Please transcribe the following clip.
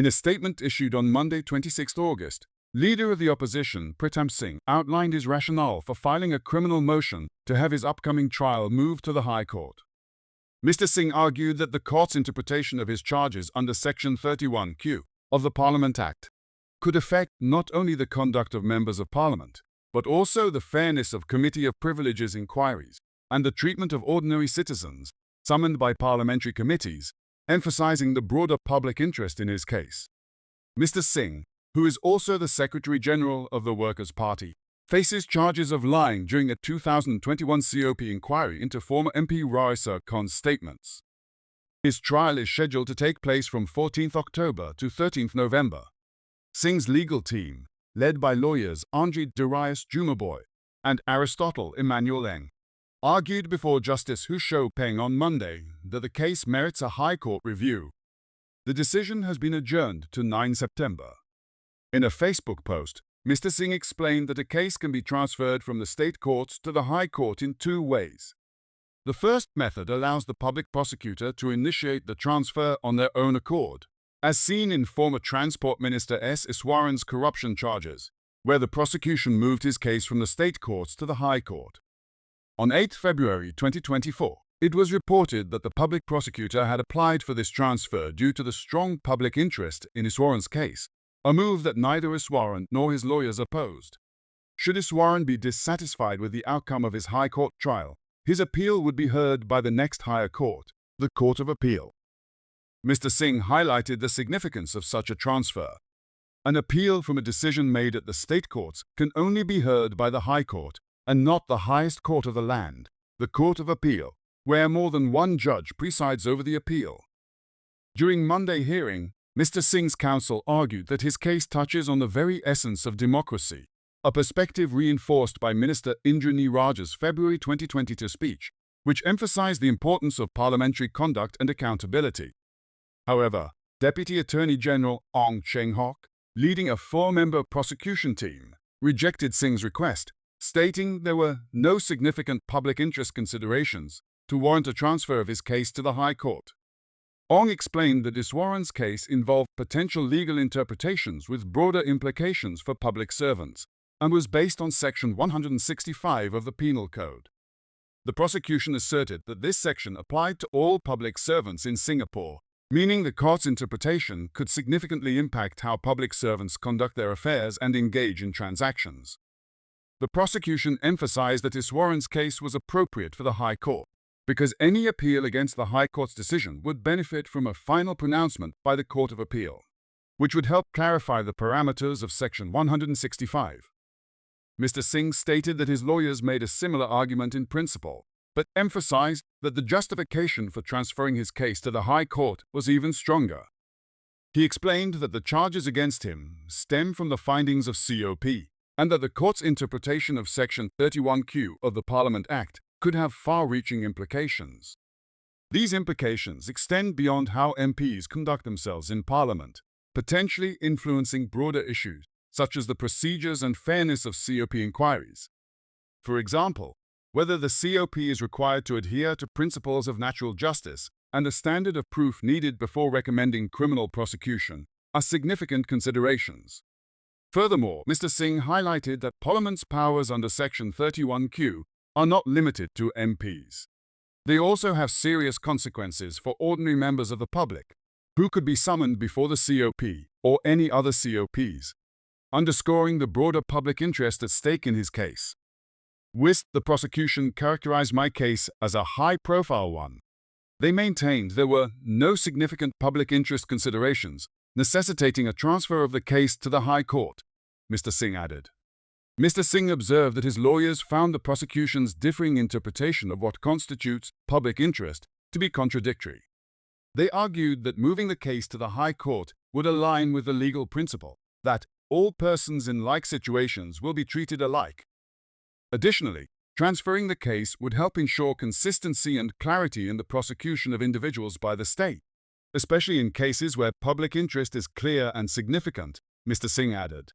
In a statement issued on Monday, 26 August, Leader of the Opposition, Pritam Singh, outlined his rationale for filing a criminal motion to have his upcoming trial moved to the High Court. Mr. Singh argued that the court's interpretation of his charges under Section 31Q of the Parliament Act could affect not only the conduct of members of Parliament, but also the fairness of Committee of Privileges inquiries and the treatment of ordinary citizens summoned by parliamentary committees, emphasizing the broader public interest in his case. Mr. Singh, who is also the Secretary-General of the Workers' Party, faces charges of lying during a 2021 COP inquiry into former MP Raisa Khan's statements. His trial is scheduled to take place from 14th October to 13th November. Singh's legal team, led by lawyers Andre Darius Jumaboy and Aristotle Emmanuel Eng, argued before Justice Hu Shou-peng on Monday that the case merits a High Court review. The decision has been adjourned to 9 September. In a Facebook post, Mr. Singh explained that a case can be transferred from the state courts to the High Court in two ways. The first method allows the public prosecutor to initiate the transfer on their own accord, as seen in former Transport Minister S. Iswaran's corruption charges, where the prosecution moved his case from the state courts to the High Court. On 8 February 2024, it was reported that the public prosecutor had applied for this transfer due to the strong public interest in Iswaran's case, a move that neither Iswaran nor his lawyers opposed. Should Iswaran be dissatisfied with the outcome of his High Court trial, his appeal would be heard by the next higher court, the Court of Appeal. Mr. Singh highlighted the significance of such a transfer. An appeal from a decision made at the state courts can only be heard by the High Court and not the highest court of the land, the Court of Appeal, where more than one judge presides over the appeal. During Monday hearing, Mr. Singh's counsel argued that his case touches on the very essence of democracy, a perspective reinforced by Minister Indranee Rajah's February 2022 speech, which emphasized the importance of parliamentary conduct and accountability. However, Deputy Attorney General Ong Cheng-hock, leading a four-member prosecution team, rejected Singh's request, stating there were no significant public interest considerations to warrant a transfer of his case to the High Court. Ong explained that Iswaran's case involved potential legal interpretations with broader implications for public servants and was based on Section 165 of the Penal Code. The prosecution asserted that this section applied to all public servants in Singapore, meaning the court's interpretation could significantly impact how public servants conduct their affairs and engage in transactions. The prosecution emphasized that Iswaran's case was appropriate for the High Court, because any appeal against the High Court's decision would benefit from a final pronouncement by the Court of Appeal, which would help clarify the parameters of Section 165. Mr. Singh stated that his lawyers made a similar argument in principle, but emphasized that the justification for transferring his case to the High Court was even stronger. He explained that the charges against him stem from the findings of COP, and that the court's interpretation of Section 31Q of the Parliament Act could have far-reaching implications. These implications extend beyond how MPs conduct themselves in Parliament, potentially influencing broader issues, such as the procedures and fairness of COP inquiries. For example, whether the COP is required to adhere to principles of natural justice and the standard of proof needed before recommending criminal prosecution are significant considerations. Furthermore, Mr. Singh highlighted that Parliament's powers under Section 31Q are not limited to MPs. They also have serious consequences for ordinary members of the public, who could be summoned before the COP or any other COPs, underscoring the broader public interest at stake in his case. The prosecution characterized my case as a high-profile one. They maintained there were no significant public interest considerations necessitating a transfer of the case to the High Court, Mr. Singh added. Mr. Singh observed that his lawyers found the prosecution's differing interpretation of what constitutes public interest to be contradictory. They argued that moving the case to the High Court would align with the legal principle that all persons in like situations will be treated alike. Additionally, transferring the case would help ensure consistency and clarity in the prosecution of individuals by the state, especially in cases where public interest is clear and significant, Mr. Singh added.